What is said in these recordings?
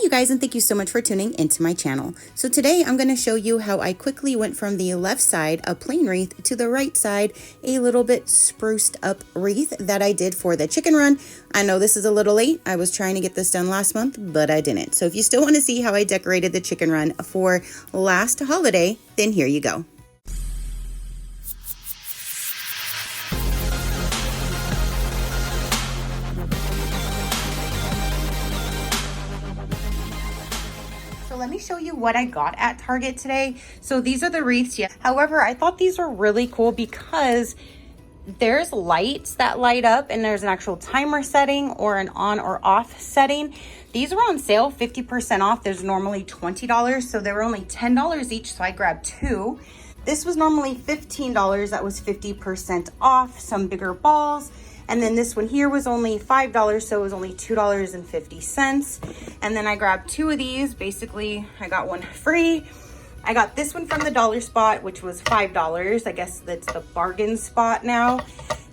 you guys, and thank you so much for tuning into my channel. So today I'm going to show you how I quickly went from the left side, a plain wreath, to the right side, a little bit spruced up wreath that I did for the chicken run. I know this is a little late. I was trying to get this done last month, but I didn't. So if you still want to see how I decorated the chicken run for last holiday, then here you go. Let me show you what I got at Target today. So these are the wreaths. Yeah. However, I thought these were really cool because there's lights that light up and there's an actual timer setting or an on or off setting. These were on sale, 50% off. There's normally $20, so they were only $10 each, so I grabbed two. This was normally $15. That was 50% off. Some bigger balls. And then this one here was only $5, so it was only $2.50. And then I grabbed two of these. Basically, I got one free. I got this one from the dollar spot, which was $5. I guess that's the bargain spot now.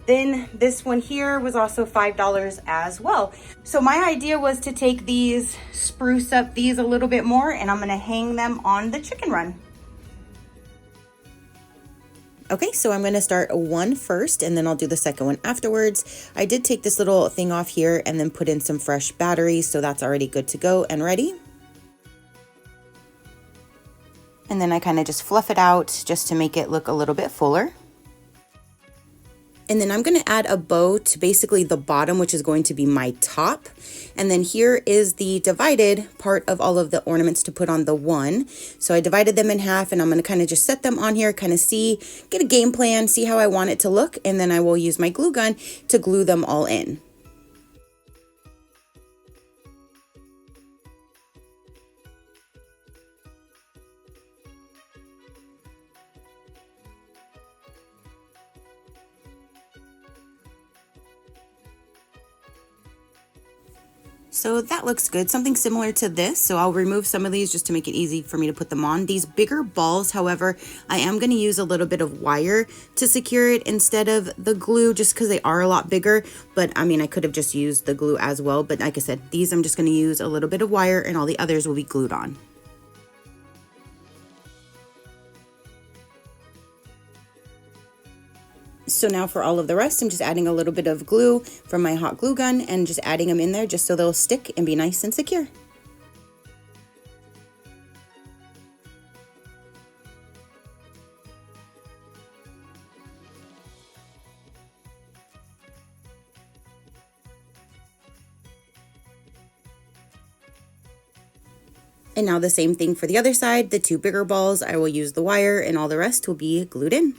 Then this one here was also $5 as well. So my idea was to take these, spruce up these a little bit more, and I'm gonna hang them on the chicken run. Okay, so I'm going to start one first and then I'll do the second one afterwards. I did take this little thing off here and then put in some fresh batteries, so that's already good to go and ready. And then I kind of just fluff it out just to make it look a little bit fuller. And then I'm going to add a bow to basically the bottom, which is going to be my top. And then here is the divided part of all of the ornaments to put on the one. So I divided them in half and I'm going to kind of just set them on here, kind of get a game plan, see how I want it to look. And then I will use my glue gun to glue them all in. So that looks good, something similar to this. So I'll remove some of these just to make it easy for me to put them on. These bigger balls, however, I am going to use a little bit of wire to secure it instead of the glue, just because they are a lot bigger. But I mean, I could have just used the glue as well. But like I said, these I'm just going to use a little bit of wire and all the others will be glued on. So now for all of the rest, I'm just adding a little bit of glue from my hot glue gun and just adding them in there just so they'll stick and be nice and secure. And now the same thing for the other side, the two bigger balls, I will use the wire and all the rest will be glued in.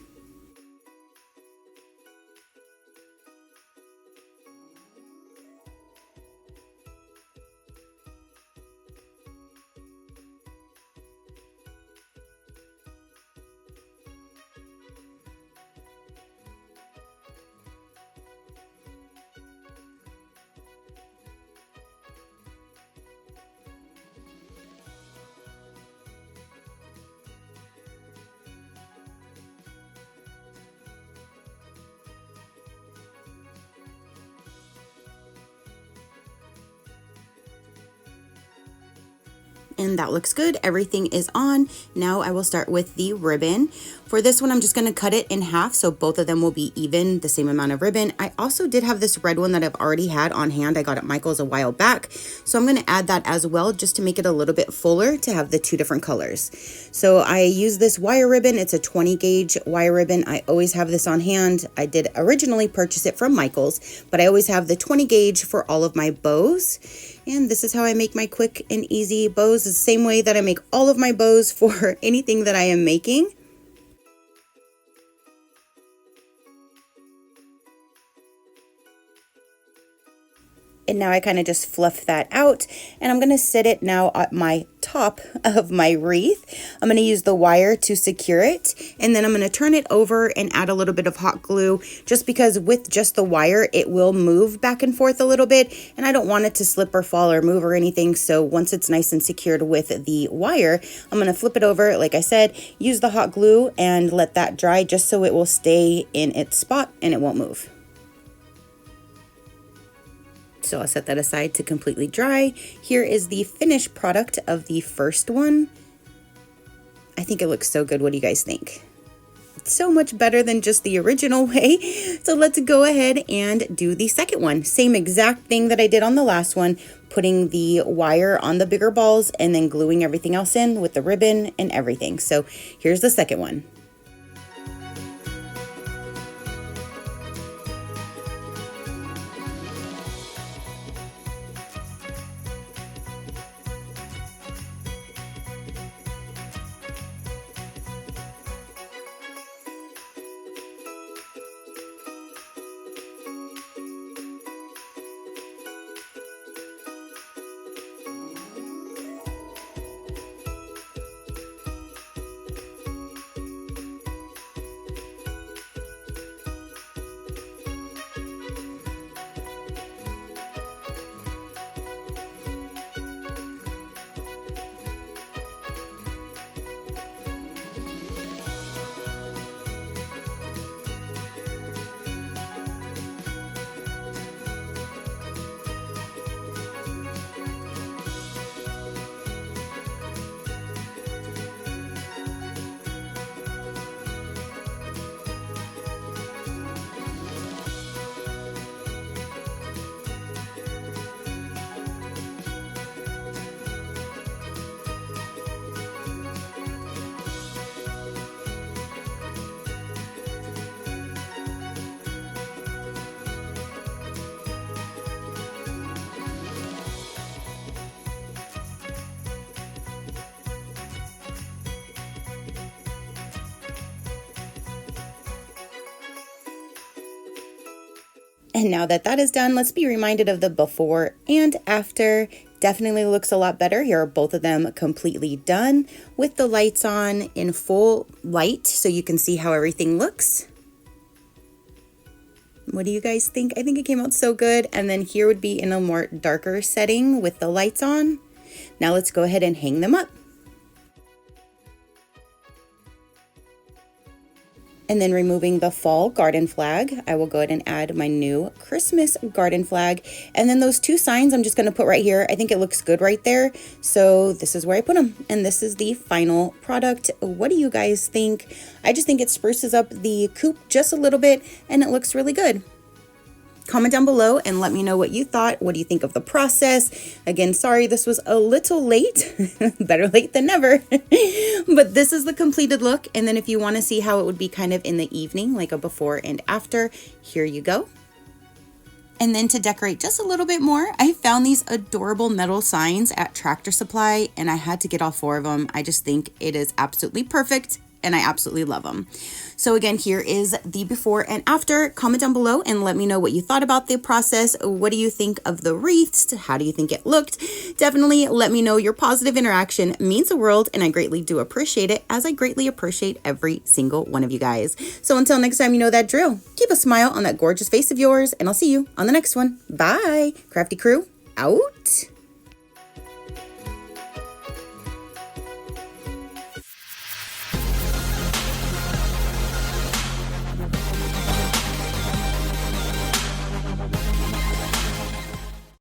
And that looks good. Everything is on. Now I will start with the ribbon. For this one, I'm just going to cut it in half so both of them will be even, the same amount of ribbon. I also did have this red one that I've already had on hand. I got at Michael's a while back. So I'm going to add that as well just to make it a little bit fuller to have the two different colors. So I use this wire ribbon. It's a 20 gauge wire ribbon. I always have this on hand. I did originally purchase it from Michael's, but I always have the 20 gauge for all of my bows. And this is how I make my quick and easy bows, the same way that I make all of my bows for anything that I am making. And now I kind of just fluff that out and I'm going to set it now at my top of my wreath. I'm going to use the wire to secure it and then I'm going to turn it over and add a little bit of hot glue just because with just the wire it will move back and forth a little bit and I don't want it to slip or fall or move or anything. So once it's nice and secured with the wire, I'm going to flip it over, like I said, use the hot glue and let that dry just so it will stay in its spot and it won't move. So I'll set that aside to completely dry. Here is the finished product of the first one. I think it looks so good. What do you guys think? It's so much better than just the original way. So let's go ahead and do the second one. Same exact thing that I did on the last one, putting the wire on the bigger balls and then gluing everything else in with the ribbon and everything. So here's the second one. And now that that is done, let's be reminded of the before and after. Definitely looks a lot better. Here are both of them completely done with the lights on in full light so you can see how everything looks. What do you guys think? I think it came out so good. And then here would be in a more darker setting with the lights on. Now let's go ahead and hang them up. And then removing the fall garden flag, I will go ahead and add my new Christmas garden flag. And then those two signs I'm just going to put right here. I think it looks good right there. So this is where I put them. And this is the final product. What do you guys think? I just think it spruces up the coop just a little bit and it looks really good. Comment down below and let me know what you thought. What do you think of the process? Again, sorry this was a little late. Better late than never. But this is the completed look. And then if you want to see how it would be kind of in the evening, like a before and after, here you go. And then to decorate just a little bit more, I found these adorable metal signs at Tractor Supply and I had to get all 4 of them. I just think it is absolutely perfect and I absolutely love them. So again, here is the before and after. Comment down below and let me know what you thought about the process. What do you think of the wreaths? How do you think it looked? Definitely let me know. Your positive interaction means the world and I greatly do appreciate it, as I greatly appreciate every single one of you guys. So until next time, you know that drill. Keep a smile on that gorgeous face of yours and I'll see you on the next one. Bye. Crafty crew out.